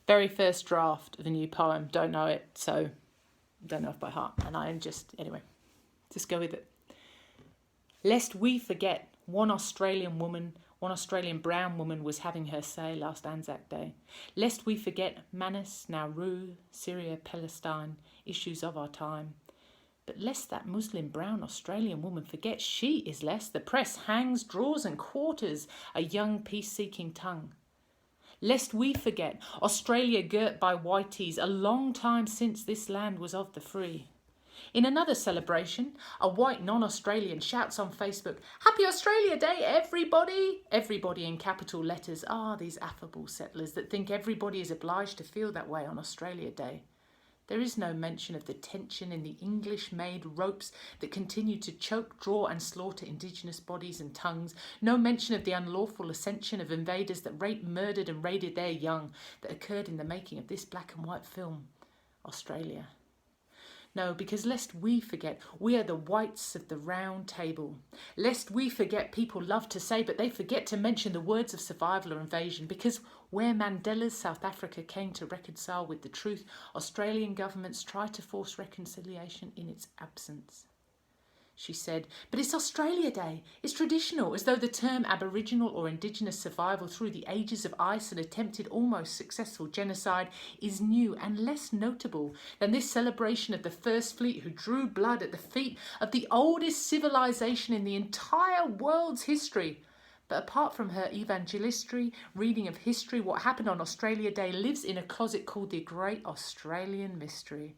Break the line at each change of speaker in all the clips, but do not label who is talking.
Very first draft of a new poem. Don't know it, so don't know it by heart. And I am anyway, just go with it. Lest we forget, one Australian brown woman was having her say last Anzac Day. Lest we forget Manus, Nauru, Syria, Palestine, issues of our time. But lest that Muslim brown Australian woman forget she is less. The press hangs, draws and quarters a young peace-seeking tongue. Lest we forget Australia girt by whiteys, a long time since this land was of the free. In another celebration, a white non-Australian shouts on Facebook, "Happy Australia Day, everybody!" Everybody in capital letters are these affable settlers that think everybody is obliged to feel that way on Australia Day. There is no mention of the tension in the English-made ropes that continue to choke, draw and slaughter Indigenous bodies and tongues. No mention of the unlawful ascension of invaders that raped, murdered and raided their young that occurred in the making of this black and white film, Australia. No, because lest we forget, we are the whites of the round table. Lest we forget, people love to say, but they forget to mention the words of survival or invasion, because where Mandela's South Africa came to reconcile with the truth, Australian governments try to force reconciliation in its absence. She said, but it's Australia Day. It's traditional, as though the term Aboriginal or Indigenous survival through the ages of ice and attempted almost successful genocide is new and less notable than this celebration of the First Fleet who drew blood at the feet of the oldest civilization in the entire world's history. But apart from her evangelistry reading of history, what happened on Australia Day lives in a closet called the Great Australian Mystery.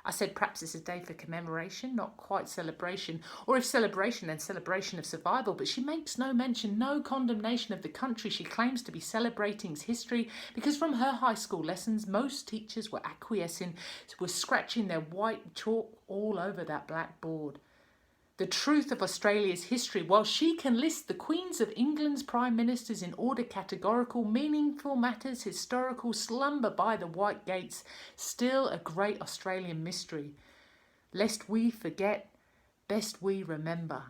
I said perhaps it's a day for commemoration, not quite celebration, or if celebration, then celebration of survival, but she makes no mention, no condemnation of the country she claims to be celebrating's history, because from her high school lessons, most teachers were acquiescing, were scratching their white chalk all over that black board. The truth of Australia's history, while she can list the Queens of England's Prime Ministers in order categorical, meaningful matters, historical, slumber by the white gates, still a great Australian mystery. Lest we forget, best we remember.